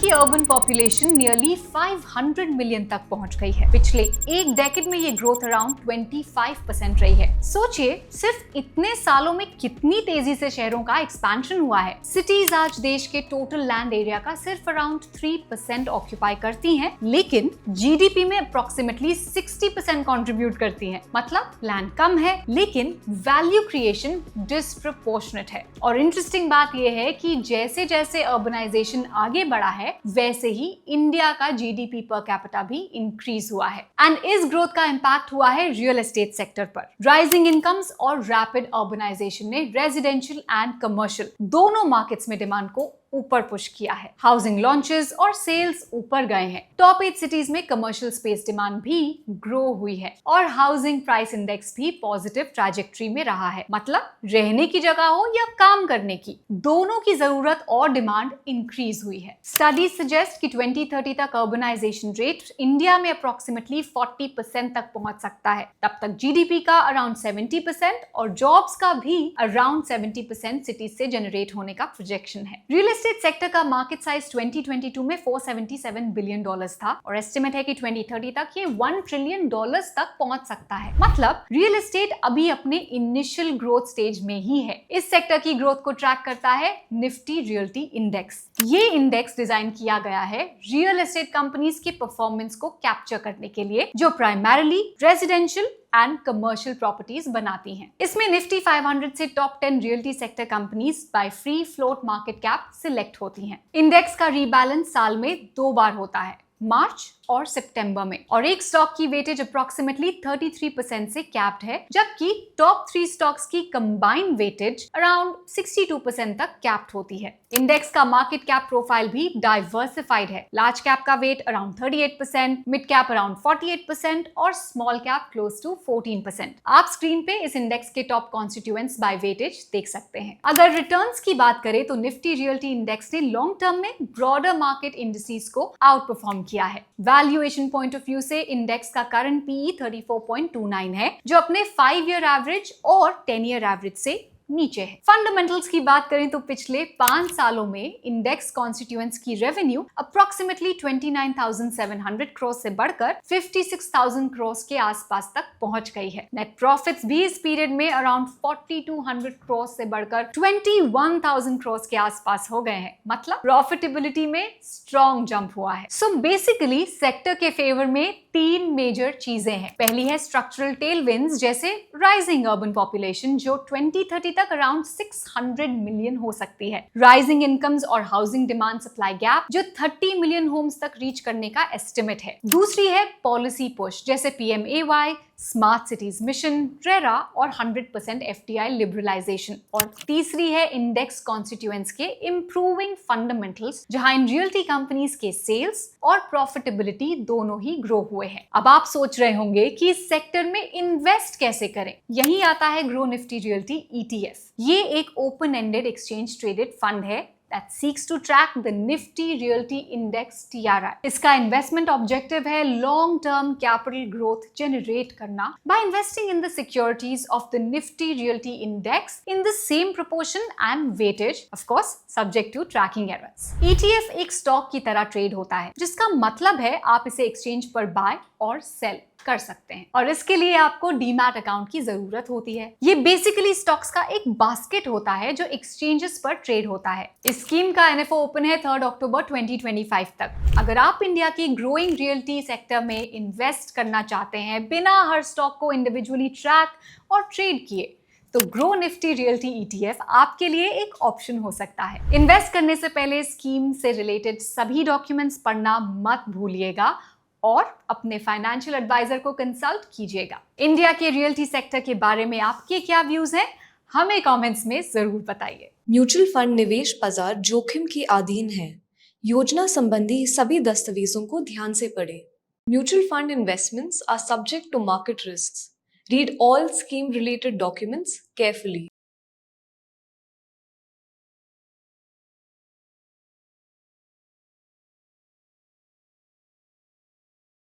की urban population nearly 500 million तक पहुंच गई है। पिछले एक डेकेड में ये ग्रोथ अराउंड 25% रही है। सोचिए सिर्फ इतने सालों में कितनी तेजी से शहरों का एक्सपेंशन हुआ है। सिटीज आज देश के टोटल लैंड एरिया का सिर्फ अराउंड 3% ऑक्यूपाई करती हैं, लेकिन जीडीपी में अप्रोक्सीमेटली 60% कंट्रीब्यूट करती हैं। मतलब लैंड कम है लेकिन वैल्यू क्रिएशन डिस्प्रोपोर्शनेट है। और इंटरेस्टिंग बात यह है कि जैसे जैसे अर्बनाइजेशन आगे बढ़ा है वैसे ही इंडिया का जीडीपी पर कैपिटा भी इंक्रीज हुआ है। एंड इस ग्रोथ का इंपैक्ट हुआ है रियल एस्टेट सेक्टर पर। राइजिंग इनकम्स और रैपिड अर्बनाइजेशन ने रेजिडेंशियल एंड कमर्शियल दोनों मार्केट्स में डिमांड को ऊपर पुश किया है। हाउसिंग लॉन्चेस और सेल्स ऊपर गए हैं। टॉप 8 सिटीज में कमर्शियल स्पेस डिमांड भी ग्रो हुई है और हाउसिंग प्राइस इंडेक्स भी पॉजिटिव ट्रैजेक्टरी में रहा है। मतलब रहने की जगह हो या काम करने की, दोनों की जरूरत और डिमांड इंक्रीज हुई है। स्टडीज सजेस्ट कि 2030 तक अर्बनाइजेशन रेट इंडिया में अप्रोक्सीमेटली 40% तक पहुंच सकता है। तब तक जीडीपी का अराउंड 70% और जॉब्स का भी अराउंड 70% सिटीज से जनरेट होने का प्रोजेक्शन है। रियल एस्टेट सेक्टर का मार्केट साइज 2022 में $477 बिलियन था और एस्टिमेट है कि 2030 तक ये $1 ट्रिलियन तक पहुंच सकता है। मतलब रियल एस्टेट अभी अपने इनिशियल ग्रोथ स्टेज में ही है। इस सेक्टर की ग्रोथ को ट्रैक करता है निफ्टी रियल्टी इंडेक्स। ये इंडेक्स डिजाइन किया गया है रियल एस्टेट कंपनीज के परफॉर्मेंस को कैप्चर करने के लिए, जो primarily residential and commercial properties बनाती हैं। इसमें निफ्टी 500 से top 10 realty sector companies by free float market cap select होती हैं। इंडेक्स का रीबैलेंस साल में 2 बार होता है, मार्च और सितंबर में, और एक स्टॉक की वेटेज अप्रोक्सीमेटली 33% से कैप्ड है, जबकि टॉप 3 स्टॉक्स की कंबाइंड वेटेज अराउंड 62% तक कैप्ड होती है। इंडेक्स का मार्केट कैप प्रोफाइल भी डाइवर्सिफाइड है। लार्ज कैप का weight around 38%, mid cap around 48% और स्मॉल कैप क्लोज टू 14%। आप स्क्रीन पे इस इंडेक्स के टॉप कॉन्स्टिट्यूएंट्स बाय वेटेज देख सकते हैं। अगर रिटर्न्स की बात करें तो निफ्टी रियल्टी इंडेक्स ने लॉन्ग टर्म में ब्रॉडर मार्केट इंडिसेस को आउट परफॉर्म किया है। वैल्यूएशन पॉइंट ऑफ व्यू से इंडेक्स का करंट पीई 34.29 है, जो अपने 5 ईयर एवरेज और 10 ईयर एवरेज से नीचे है। फंडामेंटल्स की बात करें तो पिछले 5 सालों में इंडेक्स कॉन्स्टिट्यूएंट्स की रेवेन्यू अप्रोक्सीमेटली 29,700 करोड़ से बढ़कर 56,000 करोड़ के आसपास तक पहुंच गई है। नेट प्रॉफिट्स भी इस पीरियड में अराउंड 4,200 करोड़ से बढ़कर 21,000 करोड़ के आसपास हो गए हैं। मतलब प्रॉफिटेबिलिटी में स्ट्रॉन्ग जंप हुआ है। सो बेसिकली सेक्टर के फेवर में 3 मेजर चीजें हैं। पहली है स्ट्रक्चरल टेलविंड्स, जैसे राइजिंग अर्बन पॉपुलेशन जो 2030 तक अराउंड 600 मिलियन हो सकती है। राइजिंग इनकम्स और हाउसिंग डिमांड सप्लाई गैप जो 30 मिलियन होम्स तक रीच करने का एस्टिमेट है। दूसरी है पॉलिसी पुश, जैसे PMAY, smart cities mission, RERA और 100% FDI लिबरलाइजेशन। और तीसरी है इंडेक्स कॉन्स्टिट्यूएंट्स के इंप्रूविंग फंडामेंटल्स, जहां इन रियल्टी कंपनीज के सेल्स और प्रॉफिटेबिलिटी दोनों ही ग्रो हुए हैं। अब आप सोच रहे होंगे कि इस सेक्टर में इन्वेस्ट कैसे करें। यही आता है ग्रो निफ्टी रियल्टी ETF। ये एक open ended exchange traded fund है that seeks to track the Nifty Realty Index TRI. इसका इन्वेस्टमेंट ऑब्जेक्टिव है long term capital growth generate करना by investing in the securities of the Nifty Realty Index in the same proportion and weightage, of course subject to tracking errors. ETF एक stock की तरह trade होता है, जिसका मतलब है आप इसे एक्सचेंज पर बाय और सेल कर सकते हैं, और इसके लिए आपको डीमैट अकाउंट की जरूरत होती है। ये बेसिकली स्टॉक्स का एक बास्केट होता है जो एक्सचेंजेस पर ट्रेड होता है। इस स्कीम का NFO ओपन है 3 अक्टूबर 2025 तक। अगर आप इंडिया की ग्रोइंग रियल्टी सेक्टर में इन्वेस्ट करना चाहते हैं बिना हर स्टॉक को इंडिविजुअली ट्रैक और ट्रेड किए, तो ग्रो निफ्टी रियल्टी ETF आपके लिए एक ऑप्शन हो सकता है। इन्वेस्ट करने से पहले स्कीम से रिलेटेड सभी डॉक्यूमेंट्स पढ़ना मत भूलिएगा और अपने फाइनेंशियल एडवाइजर को कंसल्ट कीजिएगा। इंडिया के रियल्टी सेक्टर के बारे में आपके क्या व्यूज हैं, हमें कमेंट्स में जरूर बताइए। म्यूचुअल फंड निवेश बाजार जोखिम के अधीन है। योजना संबंधी सभी दस्तावेजों को ध्यान से पढ़ें। Mutual fund investments are subject to market risks. Read all scheme related documents carefully.